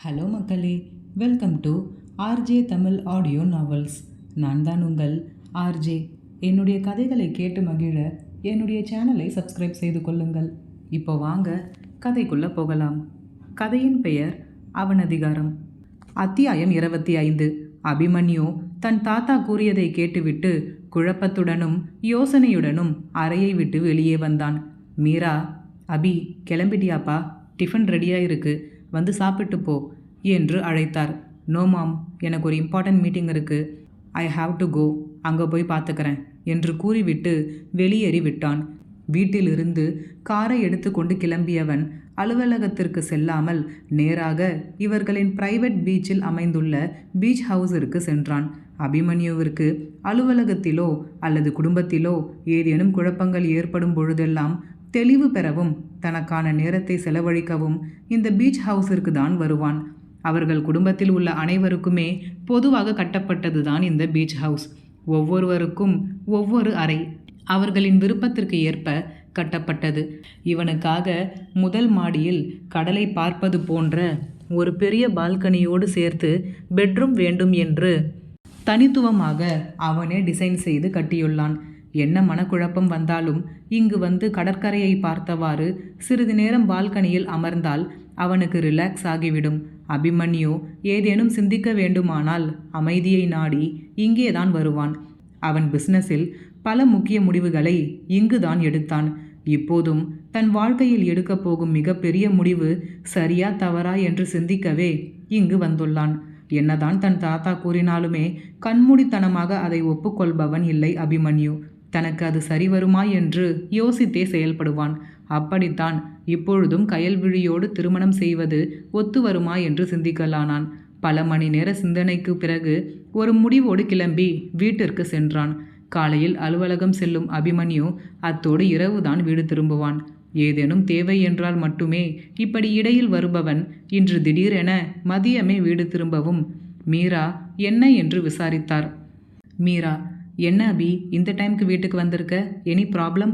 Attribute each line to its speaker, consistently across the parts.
Speaker 1: Hello மக்களே, welcome to RJ Tamil audio novels. நான் தான் உங்கள் ஆர்ஜே. என்னுடைய கதைகளை கேட்டு மகிழ என்னுடைய சேனலை சப்ஸ்கிரைப் செய்து கொள்ளுங்கள். இப்போ வாங்க கதைக்குள்ளே போகலாம். கதையின் பெயர் அவனதிகாரம். அத்தியாயம் 25. அபிமன்யு தன் தாத்தா கூறியதை கேட்டுவிட்டு குழப்பத்துடனும் யோசனையுடனும் அறையை விட்டு வெளியே வந்தான். மீரா, அபி கிளம்பிட்டியாப்பா? டிஃபன் ரெடியாக இருக்கு, வந்து சாப்பிட்டு போ என்று அழைத்தார். நோ மாம், எனக்கு ஒரு இம்பார்ட்டன்ட் மீட்டிங் இருக்கு, ஐ ஹாவ் டு கோ, அங்கே போய் பார்த்துக்கிறேன் என்று கூறிவிட்டு வெளியேறி விட்டான். வீட்டிலிருந்து காரை எடுத்துக்கொண்டு கிளம்பியவன் அலுவலகத்திற்கு செல்லாமல் நேராக இவர்களின் பிரைவேட் பீச்சில் அமைந்துள்ள பீச் ஹவுஸிற்கு சென்றான். அபிமன்யுவிற்கு அலுவலகத்திலோ அல்லது குடும்பத்திலோ ஏதேனும் குழப்பங்கள் ஏற்படும் பொழுதெல்லாம் தெளிவு பெறவும் தனக்கான நேரத்தை செலவழிக்கவும் இந்த பீச் ஹவுஸிற்கு தான் வருவான். அவர்கள் குடும்பத்தில் உள்ள அனைவருக்குமே பொதுவாக கட்டப்பட்டதுதான் இந்த பீச் ஹவுஸ். ஒவ்வொருவருக்கும் ஒவ்வொரு அறை அவர்களின் விருப்பத்திற்கு ஏற்ப கட்டப்பட்டது. இவனுக்காக முதல் மாடியில் கடலை பார்ப்பது போன்ற ஒரு பெரிய பால்கனியோடு சேர்த்து பெட்ரூம் வேண்டும் என்று தனித்துவமாக அவனே டிசைன் செய்து கட்டியுள்ளான். என்ன மனக்குழப்பம் வந்தாலும் இங்கு வந்து கடற்கரையை பார்த்தவாறு சிறிது நேரம் பால்கனியில் அமர்ந்தால் அவனுக்கு ரிலாக்ஸ் ஆகிவிடும். அபிமன்யு ஏதேனும் சிந்திக்க வேண்டுமானால் அமைதியை நாடி இங்கேதான் வருவான். அவன் பிஸ்னஸில் பல முக்கிய முடிவுகளை இங்குதான் எடுத்தான். இப்போதும் தன் வாழ்க்கையில் எடுக்கப் போகும் மிகப்பெரிய முடிவு சரியா தவறா என்று சிந்திக்கவே இங்கு வந்துள்ளான். என்னதான் தன் தாத்தா கூறினாலுமே கண்மூடித்தனமாக அதை ஒப்புக்கொள்பவன் இல்லை அபிமன்யு. தனக்கு அது சரி வருமா என்று யோசித்தே செயல்படுவான். அப்படித்தான் இப்பொழுதும் கயல்விழியோடு திருமணம் செய்வது ஒத்து வருமா என்று சிந்திக்கலானான். பல மணி நேர சிந்தனைக்கு பிறகு ஒரு முடிவோடு கிளம்பி வீட்டிற்கு சென்றான். காலையில் அலுவலகம் செல்லும் அபிமன்யு அத்தோடு இரவுதான் வீடு திரும்புவான். ஏதேனும் தேவை என்றால் மட்டுமே இப்படி இடையில் வருபவன் இன்று திடீரென மதியமே வீடு திரும்பவும் மீரா என்ன என்று விசாரித்தார். மீரா, என்ன அபி, இந்த டைமுக்கு வீட்டுக்கு வந்திருக்க, எனி ப்ராப்ளம்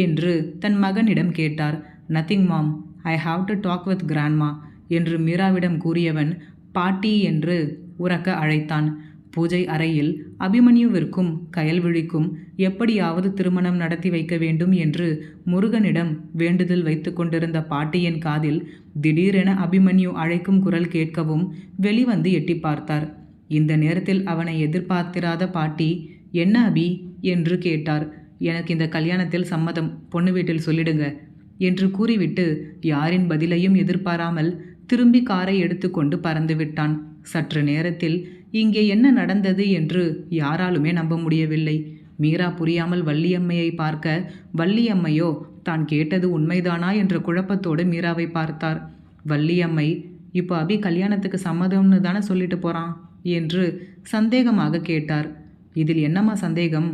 Speaker 1: என்று தன் மகனிடம் கேட்டார். Nothing mom, I have to talk with grandma என்று மீராவிடம் கூறியவன் பாட்டி என்று உரக்க அழைத்தான். பூஜை அறையில் அபிமன்யுவிற்கும் கயல்விழிக்கும் எப்படியாவது திருமணம் நடத்தி வைக்க வேண்டும் என்று முருகனிடம் வேண்டுதல் வைத்து கொண்டிருந்த பாட்டியின் காதில் திடீரென அபிமன்யு அழைக்கும் குரல் கேட்கவும் வெளிவந்து எட்டி பார்த்தார். இந்த நேரத்தில் அவனை எதிர்பார்த்திராத பாட்டி, என்ன அபி என்று கேட்டார். எனக்கு இந்த கல்யாணத்தில் சம்மதம், பொண்ணு வீட்டில் சொல்லிடுங்க என்று கூறிவிட்டு யாரின் பதிலையும் எதிர்பாராமல் திரும்பி காரை எடுத்துக்கொண்டு பறந்து விட்டான். சற்று நேரத்தில் இங்கே என்ன நடந்தது என்று யாராலுமே நம்ப முடியவில்லை. மீரா புரியாமல் வள்ளியம்மையை பார்க்க, வள்ளியம்மையோ தான் கேட்டது உண்மைதானா என்ற குழப்பத்தோடு மீராவை பார்த்தார். வள்ளியம்மை, இப்போ அபி கல்யாணத்துக்கு சம்மதம்னு தானே சொல்லிட்டு போகிறான் என்று சந்தேகமாக கேட்டார். இதில் என்னம்மா சந்தேகம்,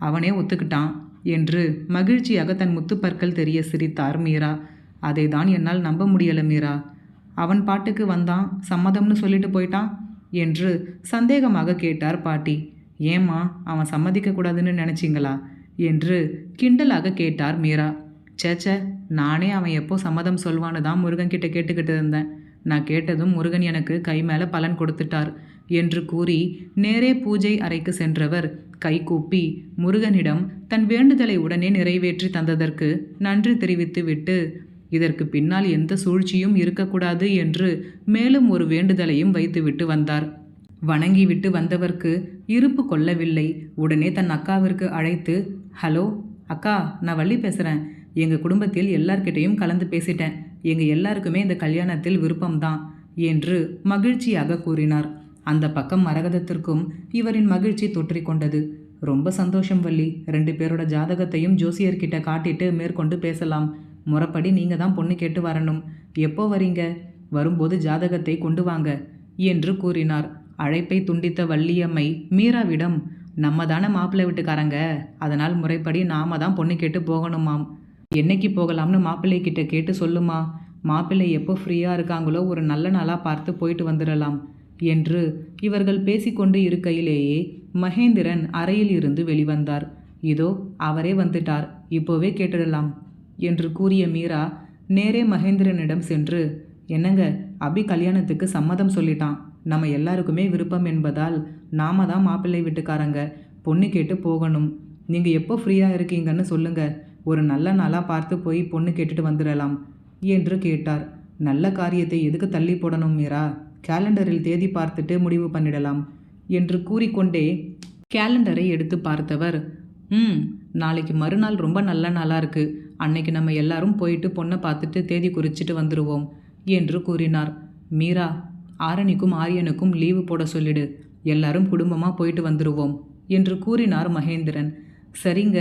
Speaker 1: அவனே ஒத்துக்கிட்டான் என்று மகிழ்ச்சியாக தன் முத்துப்பற்கள் தெரிய சிரித்தார் மீரா. அதை தான் என்னால் நம்ப முடியலை மீரா. அவன் பாட்டுக்கு வந்தான், சம்மதம்னு சொல்லிட்டு போயிட்டான் என்று சந்தேகமாக கேட்டார் பாட்டி. ஏம்மா, அவன் சம்மதிக்கக்கூடாதுன்னு நினச்சிங்களா என்று கிண்டலாக கேட்டார் மீரா. சேச்ச, நானே அவன் எப்போ சம்மதம் சொல்வான்னு தான் முருகன்கிட்ட கேட்டுக்கிட்டு இருந்தேன். நான் கேட்டதும் முருகன் எனக்கு கை மேலே பலன் கொடுத்துட்டார் என்று கூறி நேரே பூஜை அறைக்கு சென்றவர் கைகூப்பி முருகனிடம் தன் வேண்டுதலை உடனே நிறைவேற்றி தந்ததற்கு நன்றி தெரிவித்து விட்டு இதற்கு பின்னால் எந்த சூழ்ச்சியும் இருக்கக்கூடாது என்று மேலும் ஒரு வேண்டுதலையும் வைத்துவிட்டு வந்தார். வணங்கிவிட்டு வந்தவர்க்கு இருப்பு கொள்ளவில்லை. உடனே தன் அக்காவிற்கு அழைத்து, ஹலோ அக்கா, நான் வள்ளி பேசுகிறேன். எங்கள் குடும்பத்தில் எல்லார்கிட்டையும் கலந்து பேசிட்டேன். எங்கள் எல்லாருக்குமே இந்த கல்யாணத்தில் விருப்பம்தான் என்று மகிழ்ச்சியாக கூறினார். அந்த பக்கம் மரகதத்திற்கும் இவரின் மகிழ்ச்சி தொற்றிக்கொண்டது. ரொம்ப சந்தோஷம் வள்ளி, 2 பேரோட ஜாதகத்தையும் ஜோசியர்கிட்ட காட்டிட்டு மேற்கொண்டு பேசலாம். முறைப்படி நீங்கள் தான் பொண்ணு கேட்டு வரணும். எப்போ வரீங்க? வரும்போது ஜாதகத்தை கொண்டு வாங்க என்று கூறினார். அழைப்பை துண்டித்த வள்ளியம்மை மீராவிடம், நம்ம தானே மாப்பிள்ளை வீட்டுக்காரங்க, அதனால் முறைப்படி நாம தான் பொண்ணு கேட்டு போகணுமாம். என்னைக்கு போகலாம்னு மாப்பிள்ளை கிட்ட கேட்டு சொல்லுமா. மாப்பிள்ளை எப்போ ஃப்ரீயாக இருக்காங்களோ ஒரு நல்ல நாளாக பார்த்து போயிட்டு வந்துடலாம் என்று இவர்கள் பேசிக்கொண்டு இருக்கையிலேயே மகேந்திரன் அறையில் இருந்து வெளிவந்தார். இதோ அவரே வந்துட்டார், இப்போவே கேட்டுடலாம் என்று கூறிய மீரா நேரே மகேந்திரனிடம் சென்று, என்னங்க, அபி கல்யாணத்துக்கு சம்மதம் சொல்லிட்டான். நம்ம எல்லாருக்குமே விருப்பம் என்பதால் நாம தான் மாப்பிள்ளை வீட்டுக்காரங்க. பொண்ணு கேட்டு போகணும். நீங்கள் எப்போ ஃப்ரீயாக இருக்கீங்கன்னு சொல்லுங்க. ஒரு நல்ல நாளாக பார்த்து போய் பொண்ணு கேட்டுட்டு வந்துடலாம் என்று கேட்டார். நல்ல காரியத்தை எதுக்கு தள்ளி போடணும் மீரா? கேலண்டரில் தேதி பார்த்துட்டு முடிவு பண்ணிடலாம் என்று கூறிக்கொண்டே கேலண்டரை எடுத்து பார்த்தவர், நாளைக்கு மறுநாள் ரொம்ப நல்ல நாளாக இருக்குது. அன்னைக்கு நம்ம எல்லாரும் போயிட்டு பொண்ணை பார்த்துட்டு தேதி குறிச்சிட்டு வந்துடுவோம் என்று கூறினார். மீரா, ஆரணிக்கும் ஆரியனுக்கும் லீவு போட சொல்லிடு. எல்லாரும் குடும்பமாக போயிட்டு வந்துடுவோம் என்று கூறினார் மகேந்திரன். சரிங்க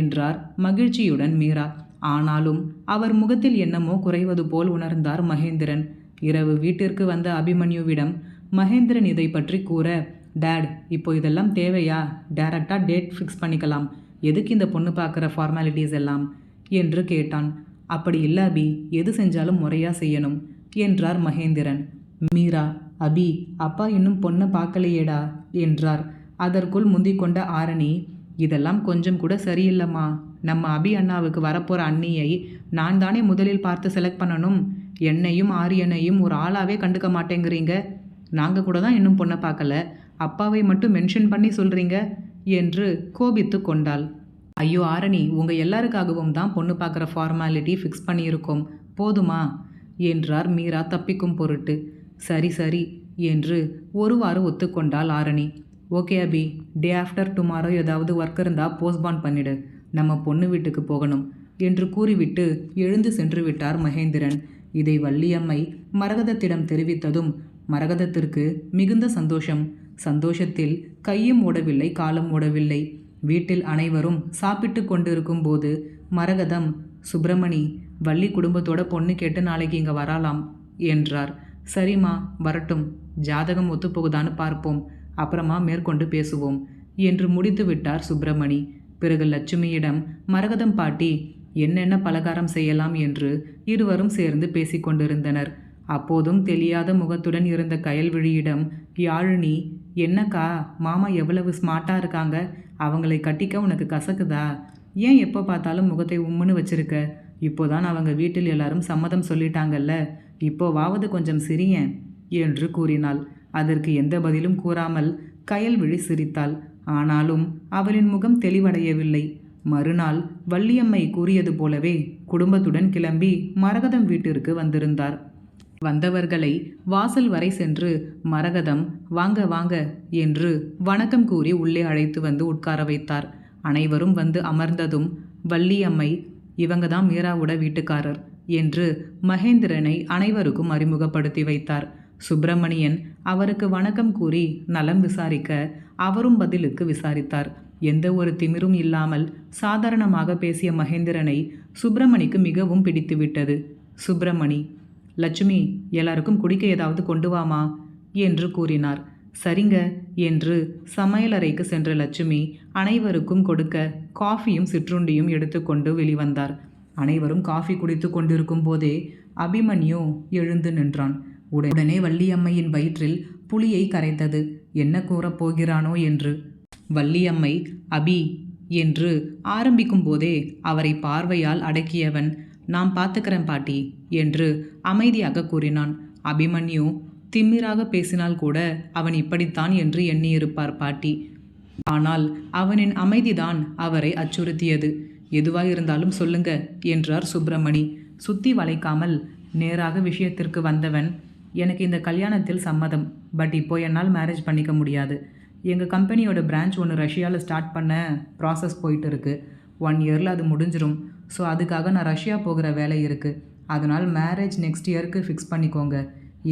Speaker 1: என்றார் மகிழ்ச்சியுடன் மீரா. ஆனாலும் அவர் முகத்தில் என்னமோ குறைவது போல் உணர்ந்தார் மகேந்திரன். இரவு வீட்டிற்கு வந்த அபிமன்யுவிடம் மகேந்திரன் இதை பற்றி கூற, டேட், இப்போ இதெல்லாம் தேவையா? டைரக்டாக டேட் ஃபிக்ஸ் பண்ணிக்கலாம். எதுக்கு இந்த பொண்ணு பார்க்குற ஃபார்மாலிட்டிஸ் எல்லாம் என்று கேட்டான். அப்படி இல்லை அபி, எது செஞ்சாலும் முறையாக செய்யணும் என்றார் மகேந்திரன். மீரா, அபி, அப்பா இன்னும் பொண்ணை பார்க்கலையேடா என்றார். அதற்குள் முந்திக்கொண்ட ஆரணி, இதெல்லாம் கொஞ்சம் கூட சரியில்லைம்மா. நம்ம அபி அண்ணாவுக்கு வரப்போகிற அண்ணியை நான் தானே முதலில் பார்த்து செலக்ட் பண்ணணும். என்னையும் ஆரியனையும் ஒரு ஆளாவே கண்டுக்க மாட்டேங்கிறீங்க. நாங்கள் கூட தான் இன்னும் பொண்ணை பார்க்கல, அப்பாவை மட்டும் மென்ஷன் பண்ணி சொல்கிறீங்க என்று கோபித்து கொண்டாள். ஐயோ ஆரணி, உங்கள் எல்லாருக்காகவும் தான் பொண்ணு பார்க்குற ஃபார்மாலிட்டி ஃபிக்ஸ் பண்ணியிருக்கோம், போதுமா என்றார் மீரா தப்பிக்கும் பொருட்டு. சரி சரி என்று ஒருவாறு ஒத்துக்கொண்டாள் ஆரணி. ஓகே அபி, டே ஆஃப்டர் டுமாரோ ஏதாவது ஒர்க் இருந்தால் போஸ்ட்பான் பண்ணிடு. நம்ம பொண்ணு வீட்டுக்கு போகணும் என்று கூறிவிட்டு எழுந்து சென்று விட்டார் மகேந்திரன். இதை வள்ளியம்மை மரகதத்திடம் தெரிவித்ததும் மரகதத்திற்கு மிகுந்த சந்தோஷம். சந்தோஷத்தில் கையும் ஓடவில்லை, காலம் ஓடவில்லை. வீட்டில் அனைவரும் சாப்பிட்டு கொண்டிருக்கும் போது மரகதம், சுப்பிரமணி, வள்ளி குடும்பத்தோட பொண்ணு கேட்டு நாளைக்கு இங்கே வரலாம் என்றார். சரிம்மா, வரட்டும். ஜாதகம் ஒத்துப்போகுதான்னு பார்ப்போம், அப்புறமா மேற்கொண்டு பேசுவோம் என்று முடித்து விட்டார் சுப்பிரமணி. பிறகு லட்சுமியிடம் மரகதம் பாட்டி என்னென்ன பலகாரம் செய்யலாம் என்று இருவரும் சேர்ந்து பேசிக்கொண்டிருந்தனர். அப்போதும் தெரியாத முகத்துடன் இருந்த கயல்விழியிடம் யாழினி, என்னக்கா, மாமா எவ்வளவு ஸ்மார்ட்டாக இருக்காங்க, அவங்களை கட்டிக்க உனக்கு கசக்குதா? ஏன் எப்போ பார்த்தாலும் முகத்தை உம்முன்னு வச்சிருக்க? இப்போதான் அவங்க வீட்டில் எல்லாரும் சம்மதம் சொல்லிட்டாங்கல்ல, இப்போவாவது கொஞ்சம் சிரியேன் என்று கூறினாள். அதற்கு எந்த பதிலும் கூறாமல் கயல்விழி சிரித்தாள். ஆனாலும் அவளின் முகம் தெளிவடையவில்லை. மறுநாள் வள்ளியம்மை கூறியது போலவே குடும்பத்துடன் கிளம்பி மரகதம் வீட்டிற்கு வந்திருந்தார். வந்தவர்களை வாசல் வரை சென்று மரகதம் வாங்க வாங்க என்று வணக்கம் கூறி உள்ளே அழைத்து வந்து உட்கார வைத்தார். அனைவரும் வந்து அமர்ந்ததும் வள்ளியம்மை, இவங்க தான் மீராவோட வீட்டுக்காரர் என்று மகேந்திரனை அனைவருக்கும் அறிமுகப்படுத்தி வைத்தார். சுப்பிரமணியன் அவருக்கு வணக்கம் கூறி நலம் விசாரிக்க அவரும் பதிலுக்கு விசாரித்தார். எந்த ஒரு திமிரும் இல்லாமல் சாதாரணமாக பேசிய மகேந்திரனை சுப்பிரமணிக்கு மிகவும் பிடித்துவிட்டது. சுப்பிரமணி, லட்சுமி, எல்லாருக்கும் குடிக்க ஏதாவது கொண்டு வாமா என்று கூறினார். சரிங்க என்று சமையலறைக்கு சென்ற லட்சுமி அனைவருக்கும் கொடுக்க காஃபியும் சிற்றுண்டியும் எடுத்துக்கொண்டு வெளிவந்தார். அனைவரும் காஃபி குடித்து கொண்டிருக்கும் போதே அபிமன்யு எழுந்து நின்றான். உடனே வள்ளியம்மையின் வயிற்றில் புளியை கரைத்தது. என்ன கூறப் போகிறானோ என்று. வள்ளியம்மை அபி என்று ஆரம்பிக்கும் போதே அவரை பார்வையால் அடக்கியவன், நான் பார்த்துக்கிறேன் பாட்டி என்று அமைதியாக கூறினான். அபிமன்யு திமிராக பேசினால் கூட அவன் இப்படித்தான் என்று எண்ணியிருப்பார் பாட்டி. ஆனால் அவனின் அமைதிதான் அவரை அச்சுறுத்தியது. எதுவாயிருந்தாலும் சொல்லுங்க என்றார் சுப்பிரமணி. சுத்தி வளைக்காமல் நேராக விஷயத்திற்கு வந்தவன், எனக்கு இந்த கல்யாணத்தில் சம்மதம், பட் இப்போ என்னால் மேரேஜ் பண்ணிக்க முடியாது. எங்கள் கம்பெனியோட பிரான்ச் ஒன்று ரஷ்யாவில் ஸ்டார்ட் பண்ண ப்ராசஸ் போயிட்டு இருக்குது. 1 இயரில் அது முடிஞ்சிடும். ஸோ அதுக்காக நான் ரஷ்யா போகிற வேலை இருக்குது. அதனால் மேரேஜ் நெக்ஸ்ட் இயருக்கு ஃபிக்ஸ் பண்ணிக்கோங்க.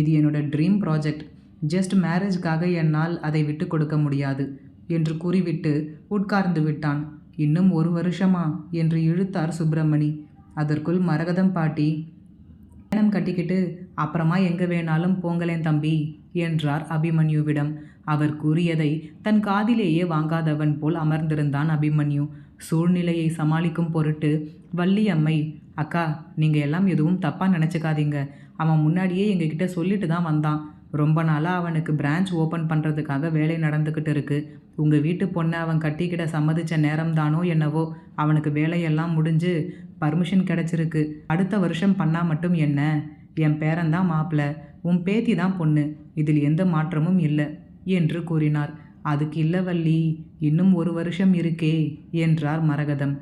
Speaker 1: இது என்னோடய ட்ரீம் ப்ராஜெக்ட். ஜஸ்ட் மேரேஜ்க்காக என்னால் அதை விட்டு கொடுக்க முடியாது என்று கூறிவிட்டு உட்கார்ந்து விட்டான். இன்னும் 1 வருஷமா என்று இழுத்தார் சுப்பிரமணி. அதற்குள் மரகதம் பாட்டி, கல்யாணம் கட்டிக்கிட்டு அப்புறமா எங்கே வேணாலும் போங்களேன் தம்பி என்றார் அபிமன்யுவிடம். அவர் கூறியதை தன் காதிலேயே வாங்காதவன் போல் அமர்ந்திருந்தான் அபிமன்யு. சூழ்நிலையை சமாளிக்கும் பொருட்டு வள்ளியம்மை, அக்கா, நீங்கள் எல்லாம் எதுவும் தப்பாக நினச்சிக்காதீங்க. அவன் முன்னாடியே எங்ககிட்ட சொல்லிட்டு தான் வந்தான். ரொம்ப நாளாக அவனுக்கு பிரான்ச் ஓப்பன் பண்ணுறதுக்காக வேலை நடந்துக்கிட்டு இருக்குது. உங்கள் வீட்டு பொண்ணை அவன் கட்டிக்கிட சம்மதித்த நேரம்தானோ என்னவோ அவனுக்கு வேலையெல்லாம் முடிஞ்சு பர்மிஷன் கிடச்சிருக்கு. அடுத்த வருஷம் பண்ணால் மட்டும் என்ன, என் பேரன்தான் மாப்பிள்ளை. உன் பேத்தி தான் பொண்ணு, இதில் எந்த மாற்றமும் இல்லை என்று கூறினார். அதுக்கு இல்லை வள்ளி, இன்னும் 1 வருஷம் இருக்கே என்றார் மரகதம்.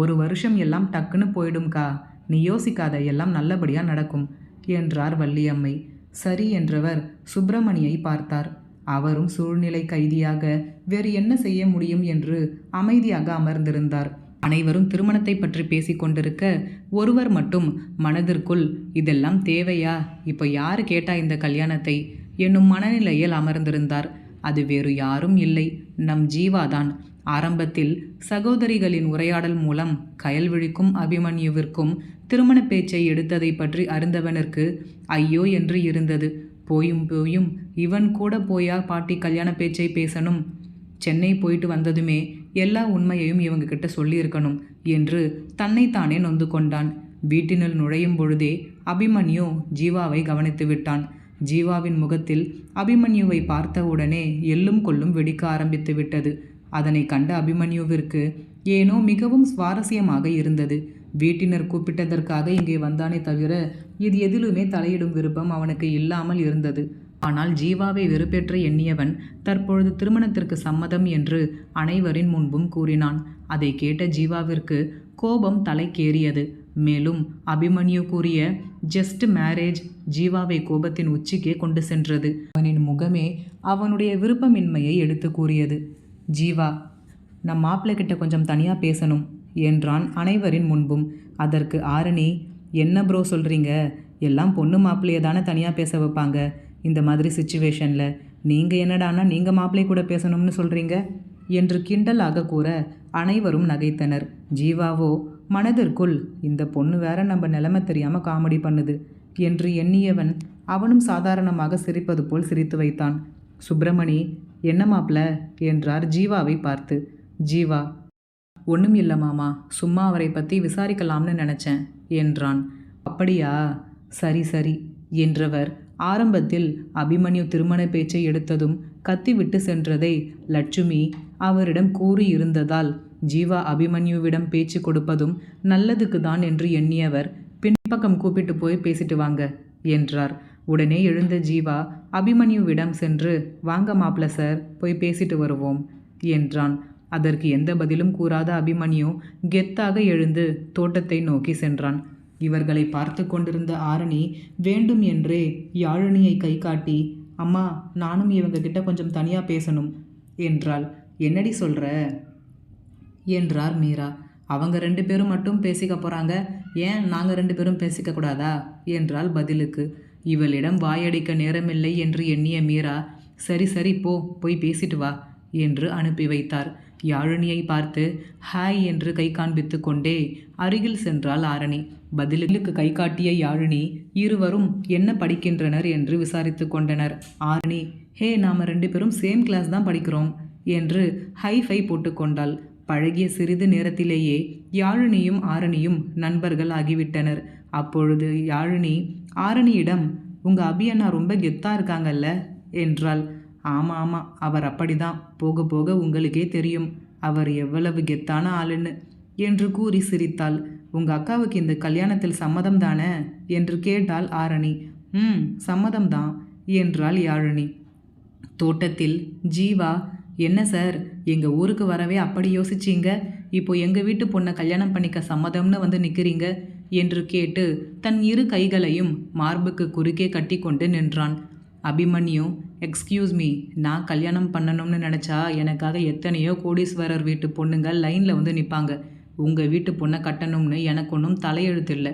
Speaker 1: 1 வருஷம் எல்லாம் டக்குன்னு போயிடும்க்கா, நீ யோசிக்காத, எல்லாம் நல்லபடியாக நடக்கும் என்றார் வள்ளியம்மை. சரி என்றவர் சுப்பிரமணியை பார்த்தார். அவரும் சூழ்நிலை கைதியாக வேறு என்ன செய்ய முடியும் என்று அமைதியாக அமர்ந்திருந்தார். அனைவரும் திருமணத்தை பற்றி பேசிக்கொண்டிருக்க ஒருவர் மட்டும் மனதிற்குள் இதெல்லாம் தேவையா, இப்போ யாரு கேட்டா இந்த கல்யாணத்தை என்னும் மனநிலையில் அமர்ந்திருந்தார். அது வேறு யாரும் இல்லை, நம் ஜீவாதான். ஆரம்பத்தில் சகோதரிகளின் உரையாடல் மூலம் கயல்விழிக்கும் அபிமன்யுவிற்கும் திருமண பேச்சை எடுத்ததை பற்றி அறிந்தவனுக்கு ஐயோ என்று இருந்தது. போயும் போயும் இவன் கூட போயா பாட்டி கல்யாண பேச்சை பேசணும், சென்னை போயிட்டு வந்ததுமே எல்லா உண்மையையும் இவங்க கிட்ட சொல்லியிருக்கணும் என்று தன்னைத்தானே நொந்து கொண்டான். வீட்டினுள் நுழையும் பொழுதே அபிமன்யு ஜீவாவை கவனித்து விட்டான். ஜீவாவின் முகத்தில் அபிமன்யுவை பார்த்தவுடனே எள்ளும் கொள்ளும் வெடிக்க ஆரம்பித்து விட்டது. அதனை கண்ட அபிமன்யுவிற்கு ஏனோ மிகவும் சுவாரஸ்யமாக இருந்தது. வீட்டினர் கூப்பிட்டதற்காக இங்கே வந்தானே தவிர இது எதிலுமே தலையிடும் விருப்பம் அவனுக்கு இல்லாமல் இருந்தது. ஆனால் ஜீவாவை வெறுப்பேற்ற எண்ணியவன் தற்பொழுது திருமணத்திற்கு சம்மதம் என்று அனைவரின் முன்பும் கூறினான். அதை கேட்ட ஜீவாவிற்கு கோபம் தலைக்கேறியது. மேலும் அபிமன்யு கூறிய ஜஸ்ட் மேரேஜ் ஜீவாவை கோபத்தின் உச்சிக்கே கொண்டு சென்றது. அவனின் முகமே அவனுடைய விருப்பமின்மையை எடுத்து கூறியது. ஜீவா, நம் மாப்பிள்ளை கிட்ட கொஞ்சம் தனியாக பேசணும் என்றான் அனைவரின் முன்பும். அதற்கு ஆரணி, என்ன ப்ரோ சொல்கிறீங்க, எல்லாம் பொண்ணு மாப்பிள்ளையை தானே தனியாக பேச வைப்பாங்க, இந்த மாதிரி சுச்சுவேஷனில் நீங்கள் என்னடானா நீங்கள் மாப்பிள்ளை கூட பேசணும்னு சொல்கிறீங்க என்று கிண்டலாக கூற அனைவரும் நகைத்தனர். ஜீவாவோ மனதிற்குள் இந்த பொண்ணு வேற நம்ம நிலைமை தெரியாமல் காமெடி பண்ணுது என்று எண்ணியவன் அவனும் சாதாரணமாக சிரிப்பது போல் சிரித்து வைத்தான். சுப்பிரமணி, என்ன மாப்பிள்ள என்றார் ஜீவாவை பார்த்து. ஜீவா, ஒன்றும் இல்லை மாமா, சும்மா அவரை பற்றி விசாரிக்கலாம்னு நினச்சேன் என்றான். அப்படியா, சரி சரி என்றவர் ஆரம்பத்தில் அபிமன்யு திருமண பேச்சை எடுத்ததும் கத்திவிட்டு சென்றதை லட்சுமி அவரிடம் கூறியிருந்ததால் ஜீவா அபிமன்யுவிடம் பேச்சு கொடுப்பதும் நல்லதுக்கு தான் என்று எண்ணியவர் பின்பக்கம் கூப்பிட்டு போய் பேசிட்டு வாங்க என்றார். உடனே எழுந்த ஜீவா அபிமன்யுவிடம் சென்று, வாங்க மாப்பிள்ள சார், போய் பேசிட்டு வருவோம் என்றான். அதற்கு எந்த பதிலும் கூறாத அபிமன்யு கெத்தாக எழுந்து தோட்டத்தை நோக்கி சென்றான். இவர்களை பார்த்து கொண்டிருந்த ஆரணி வேண்டும் என்றே யாழினியை கை காட்டி, அம்மா, நானும் இவங்க கிட்ட கொஞ்சம் தனியாக பேசணும் என்றாள். என்னடி சொல்கிற என்றார் மீரா. அவங்க 2 பேரும் மட்டும் பேசிக்க போகிறாங்க, ஏன் நாங்கள் 2 பேரும் பேசிக்க கூடாதா என்றால் பதிலுக்கு. இவளிடம் வாயடிக்க நேரமில்லை என்று எண்ணிய மீரா, சரி சரி போ, போய் பேசிட்டு வா என்று அனுப்பி வைத்தார். யாழினியை பார்த்து ஹாய் என்று கை காண்பித்து கொண்டே அருகில் சென்றாள் ஆரணி. பதிலுக்கு கை காட்டிய யாழினி இருவரும் என்ன படிக்கின்றனர் என்று விசாரித்து கொண்டனர். ஆரணி, ஹே, நாம் 2 பேரும் சேம் கிளாஸ் தான் படிக்கிறோம் என்று ஹைஃபை போட்டுக்கொண்டாள். பழகிய சிறிது நேரத்திலேயே யாழினியும் ஆரணியும் நண்பர்கள் ஆகிவிட்டனர். அப்பொழுது யாழினி ஆரணியிடம், உங்கள் அபி அண்ணா ரொம்ப கெத்தாக இருக்காங்கல்ல என்றாள். ஆமாம் ஆமாம், அவர் அப்படிதான், போக போக உங்களுக்கே தெரியும் அவர் எவ்வளவு கெத்தான ஆளுன்னு என்று கூறி சிரித்தாள். உங்கள் அக்காவுக்கு இந்த கல்யாணத்தில் சம்மதம் தானே என்று கேட்டாள் ஆரணி. சம்மதம்தான் என்றாள் யாழினி. தோட்டத்தில் ஜீவா, என்ன சார், எங்கள் ஊருக்கு வரவே அப்படி யோசிச்சிங்க, இப்போ எங்கள் வீட்டு பொண்ணை கல்யாணம் பண்ணிக்க சம்மதம்னு வந்து நிற்கிறீங்க என்று கேட்டு தன் 2 கைகளையும் மார்புக்கு குறுக்கே கட்டி கொண்டு நின்றான். அபிமன்யு, எக்ஸ்கியூஸ் மீ, நான் கல்யாணம் பண்ணணும்னு நினச்சா எனக்காக எத்தனையோ கோடீஸ்வரர் வீட்டு பொண்ணுங்க லைனில் வந்து நிற்பாங்க. உங்கள் வீட்டு பொண்ணை கட்டணும்னு எனக்கு ஒன்றும் தலையெழுத்து இல்லை.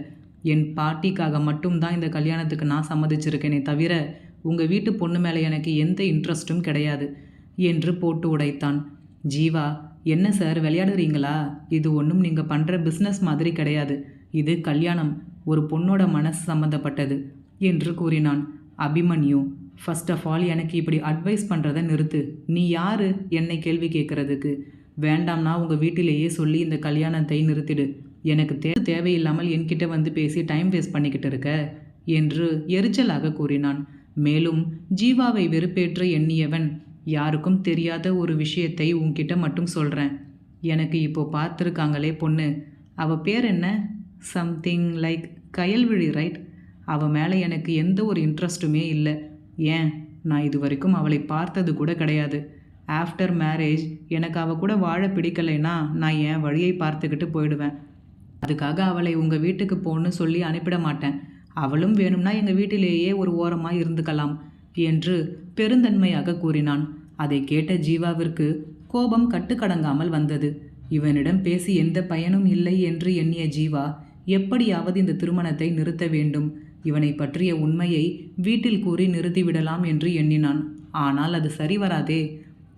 Speaker 1: என் பாட்டிக்காக மட்டும்தான் இந்த கல்யாணத்துக்கு நான் சம்மதிச்சிருக்கேனே தவிர உங்கள் வீட்டு பொண்ணு மேலே எனக்கு எந்த இன்ட்ரெஸ்ட்டும் கிடையாது என்று போட்டு உடைத்தான். ஜீவா, என்ன சார் விளையாடுறீங்களா? இது ஒன்றும் நீங்கள் பண்ணுற பிஸ்னஸ் மாதிரி கிடையாது. இது கல்யாணம், ஒரு பொண்ணோட மனசு சம்மந்தப்பட்டது என்று கூறினான். அபிமன்யு, ஃபர்ஸ்ட் ஆஃப் ஆல் எனக்கு இப்படி அட்வைஸ் பண்ணுறதை நிறுத்து. நீ யார் என்னை கேள்வி கேட்குறதுக்கு? வேண்டாம்னா உங்கள் வீட்டிலேயே சொல்லி இந்த கல்யாணத்தை நிறுத்திடு. எனக்கு தேவையில்லாமல் என்கிட்ட வந்து பேசி டைம் வேஸ்ட் பண்ணிக்கிட்டு இருக்க என்று எரிச்சலாக கூறினான். மேலும் ஜீவாவை வெறுப்பேற்ற எண்ணியவன், யாருக்கும் தெரியாத ஒரு விஷயத்தை உன்கிட்ட மட்டும் சொல்கிறேன். எனக்கு இப்போ பார்த்துருக்காங்களே பொண்ணு, அவள் பேர் என்ன? Something like Kayalvizhi right? அவள் மேலே எனக்கு எந்த ஒரு இன்ட்ரெஸ்ட்டுமே இல்லை. ஏன், நான் இது வரைக்கும் அவளை பார்த்தது கூட கிடையாது. ஆஃப்டர் மேரேஜ் எனக்கு அவள் கூட வாழ பிடிக்கலைன்னா நான் என் வழியை பார்த்துக்கிட்டு போயிடுவேன். அதுக்காக அவளை உங்கள் வீட்டுக்கு போன்னு சொல்லி அனுப்பிட மாட்டேன். அவளும் வேணும்னா எங்கள் வீட்டிலேயே ஒரு ஓரமாக இருந்துக்கலாம் என்று பெருந்தன்மையாக கூறினான். அதை கேட்ட ஜீவாவிற்கு கோபம் கட்டுக்கடங்காமல் வந்தது. இவனிடம் பேசி எந்த பயனும் இல்லை என்று எண்ணிய ஜீவா எப்படியாவது இந்த திருமணத்தை நிறுத்த வேண்டும், இவனை பற்றிய உண்மையை வீட்டில் கூறி நிறுத்திவிடலாம் என்று எண்ணினான். ஆனால் அது சரிவராதே.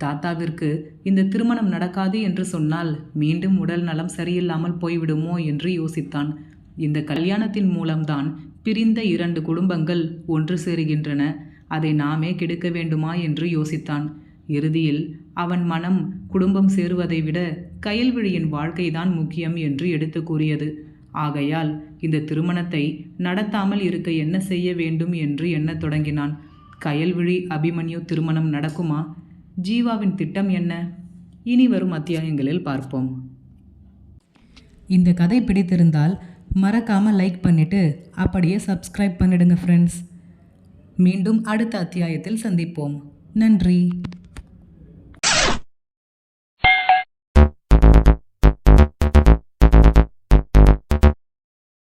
Speaker 1: தாத்தாவிற்கு இந்த திருமணம் நடக்காது என்று சொன்னால் மீண்டும் உடல் நலம் சரியில்லாமல் போய்விடுமோ என்று யோசித்தான். இந்த கல்யாணத்தின் மூலம்தான் பிரிந்த 2 குடும்பங்கள் ஒன்று சேருகின்றன. அதை நாமே கெடுக்க வேண்டுமா என்று யோசித்தான். இறுதியில் அவன் மனம் குடும்பம் சேருவதை விட கயல்விழியின் வாழ்க்கைதான் முக்கியம் என்று எடுத்து கூறியது. ஆகையால் இந்த திருமணத்தை நடத்தாமல் இருக்க என்ன செய்ய வேண்டும் என்று எண்ணத் தொடங்கினான். கயல்விழி அபிமன்யு திருமணம் நடக்குமா? ஜீவாவின் திட்டம் என்ன? இனி வரும் அத்தியாயங்களில் பார்ப்போம். இந்த கதை பிடித்திருந்தால் மறக்காமல் லைக் பண்ணிவிட்டு அப்படியே சப்ஸ்கிரைப் பண்ணிடுங்க ஃப்ரெண்ட்ஸ். மீண்டும் அடுத்த அத்தியாயத்தில் சந்திப்போம். நன்றி.